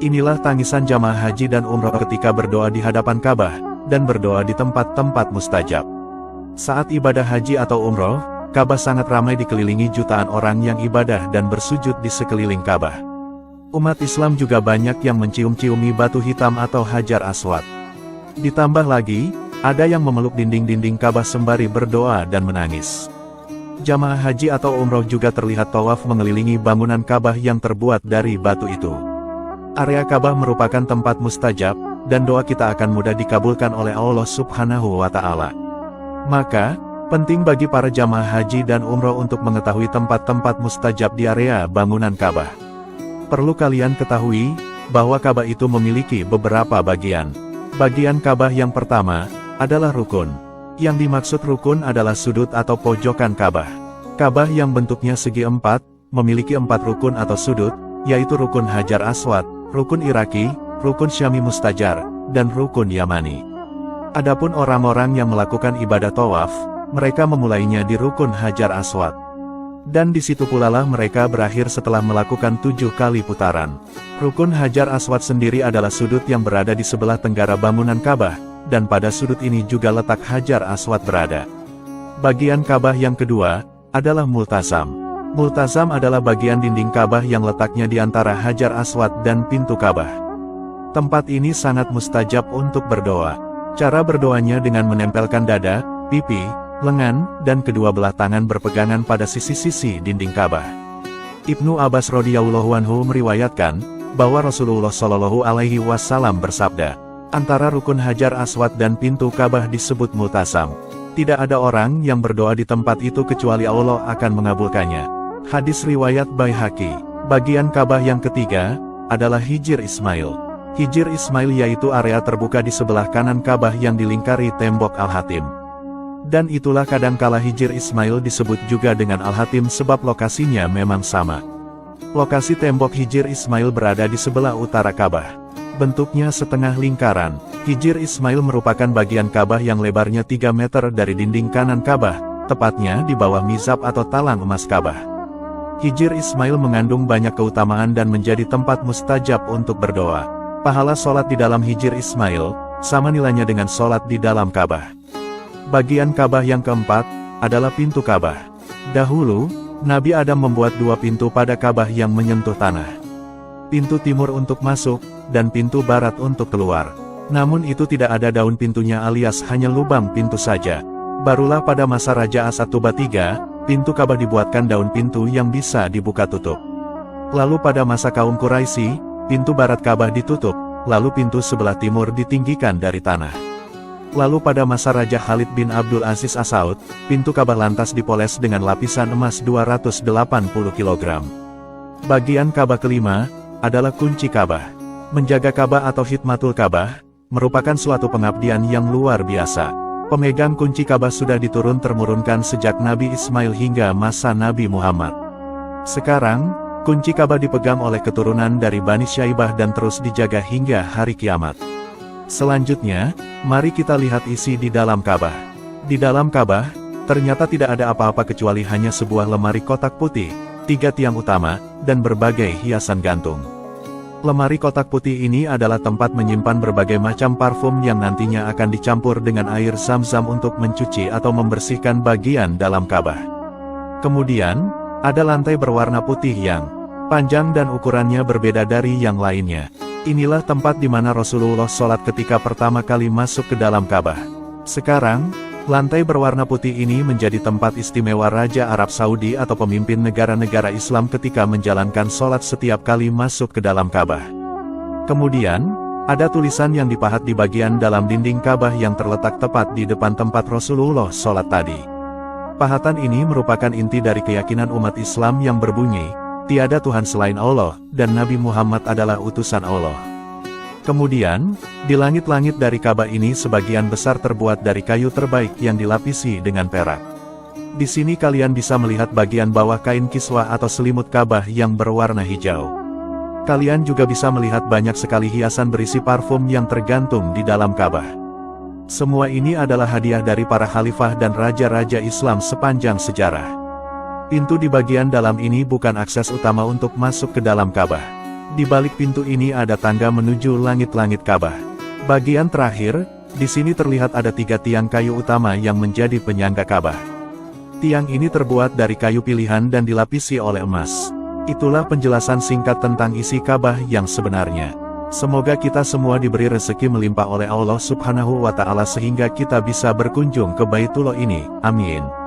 Inilah tangisan jamaah haji dan umroh ketika berdoa di hadapan Ka'bah, dan berdoa di tempat-tempat mustajab. Saat ibadah haji atau umroh, Ka'bah sangat ramai dikelilingi jutaan orang yang ibadah dan bersujud di sekeliling Ka'bah. Umat Islam juga banyak yang mencium-ciumi batu hitam atau Hajar Aswad. Ditambah lagi, ada yang memeluk dinding-dinding Ka'bah sembari berdoa dan menangis. Jamaah haji atau umroh juga terlihat tawaf mengelilingi bangunan Ka'bah yang terbuat dari batu itu. Area Ka'bah merupakan tempat mustajab, dan doa kita akan mudah dikabulkan oleh Allah Subhanahu wa Ta'ala. Maka, penting bagi para jamaah haji dan umroh untuk mengetahui tempat-tempat mustajab di area bangunan Ka'bah. Perlu kalian ketahui, bahwa Ka'bah itu memiliki beberapa bagian. Bagian Ka'bah yang pertama adalah rukun. Yang dimaksud rukun adalah sudut atau pojokan Ka'bah. Ka'bah yang bentuknya segi empat, memiliki 4 rukun atau sudut, yaitu rukun Hajar Aswad, rukun Iraki, rukun Syami Mustajar, dan rukun Yamani. Adapun orang-orang yang melakukan ibadah tawaf, mereka memulainya di rukun Hajar Aswad. Dan di situ pula lah mereka berakhir setelah melakukan 7 kali putaran. Rukun Hajar Aswad sendiri adalah sudut yang berada di sebelah tenggara bangunan Ka'bah, dan pada sudut ini juga letak Hajar Aswad berada. Bagian Ka'bah yang kedua adalah Multazam. Multazam adalah bagian dinding Ka'bah yang letaknya di antara Hajar Aswad dan pintu Ka'bah. Tempat ini sangat mustajab untuk berdoa. Cara berdoanya dengan menempelkan dada, pipi, lengan, dan kedua belah tangan berpegangan pada sisi-sisi dinding Ka'bah. Ibnu Abbas radhiyallahu anhu meriwayatkan bahwa Rasulullah Shallallahu alaihi wasallam bersabda, antara rukun Hajar Aswad dan pintu Ka'bah disebut Multazam. Tidak ada orang yang berdoa di tempat itu kecuali Allah akan mengabulkannya. Hadis riwayat Baihaqi. Bagian Ka'bah yang ketiga adalah Hijr Ismail. Hijr Ismail yaitu area terbuka di sebelah kanan Ka'bah yang dilingkari tembok Al-Hatim. Dan itulah kadangkala Hijr Ismail disebut juga dengan Al-Hatim sebab lokasinya memang sama. Lokasi tembok Hijr Ismail berada di sebelah utara Ka'bah. Bentuknya setengah lingkaran. Hijr Ismail merupakan bagian Ka'bah yang lebarnya 3 meter dari dinding kanan Ka'bah, tepatnya di bawah mizab atau talang emas Ka'bah. Hijr Ismail mengandung banyak keutamaan dan menjadi tempat mustajab untuk berdoa. Pahala sholat di dalam Hijr Ismail, sama nilainya dengan sholat di dalam Ka'bah. Bagian Ka'bah yang keempat, adalah pintu Ka'bah. Dahulu, Nabi Adam membuat 2 pintu pada Ka'bah yang menyentuh tanah. Pintu timur untuk masuk, dan pintu barat untuk keluar. Namun itu tidak ada daun pintunya alias hanya lubang pintu saja. Barulah pada masa Raja As-Satuba III, pintu Ka'bah dibuatkan daun pintu yang bisa dibuka tutup. Lalu pada masa kaum Quraisy, pintu barat Ka'bah ditutup, lalu pintu sebelah timur ditinggikan dari tanah. Lalu pada masa Raja Khalid bin Abdul Aziz As-Saud, pintu Ka'bah lantas dipoles dengan lapisan emas 280 kg. Bagian Ka'bah kelima adalah kunci Ka'bah. Menjaga Ka'bah atau khidmatul Ka'bah merupakan suatu pengabdian yang luar biasa. Pemegang kunci Ka'bah sudah diturun-temurunkan sejak Nabi Ismail hingga masa Nabi Muhammad. Sekarang, kunci Ka'bah dipegang oleh keturunan dari Bani Syaibah dan terus dijaga hingga hari kiamat. Selanjutnya, mari kita lihat isi di dalam Ka'bah. Di dalam Ka'bah, ternyata tidak ada apa-apa kecuali hanya sebuah lemari kotak putih, 3 tiang utama, dan berbagai hiasan gantung. Lemari kotak putih ini adalah tempat menyimpan berbagai macam parfum yang nantinya akan dicampur dengan air Zam-Zam untuk mencuci atau membersihkan bagian dalam Ka'bah. Kemudian, ada lantai berwarna putih yang panjang dan ukurannya berbeda dari yang lainnya. Inilah tempat di mana Rasulullah sholat ketika pertama kali masuk ke dalam Ka'bah. Sekarang, lantai berwarna putih ini menjadi tempat istimewa Raja Arab Saudi atau pemimpin negara-negara Islam ketika menjalankan sholat setiap kali masuk ke dalam Ka'bah. Kemudian, ada tulisan yang dipahat di bagian dalam dinding Ka'bah yang terletak tepat di depan tempat Rasulullah sholat tadi. Pahatan ini merupakan inti dari keyakinan umat Islam yang berbunyi, tiada Tuhan selain Allah, dan Nabi Muhammad adalah utusan Allah. Kemudian, di langit-langit dari Ka'bah ini sebagian besar terbuat dari kayu terbaik yang dilapisi dengan perak. Di sini kalian bisa melihat bagian bawah kain kiswah atau selimut Ka'bah yang berwarna hijau. Kalian juga bisa melihat banyak sekali hiasan berisi parfum yang tergantung di dalam Ka'bah. Semua ini adalah hadiah dari para khalifah dan raja-raja Islam sepanjang sejarah. Pintu di bagian dalam ini bukan akses utama untuk masuk ke dalam Ka'bah. Di balik pintu ini ada tangga menuju langit-langit Ka'bah. Bagian terakhir, di sini terlihat ada 3 tiang kayu utama yang menjadi penyangga Ka'bah. Tiang ini terbuat dari kayu pilihan dan dilapisi oleh emas. Itulah penjelasan singkat tentang isi Ka'bah yang sebenarnya. Semoga kita semua diberi rezeki melimpah oleh Allah Subhanahu wa Ta'ala sehingga kita bisa berkunjung ke Baitullah ini. Amin.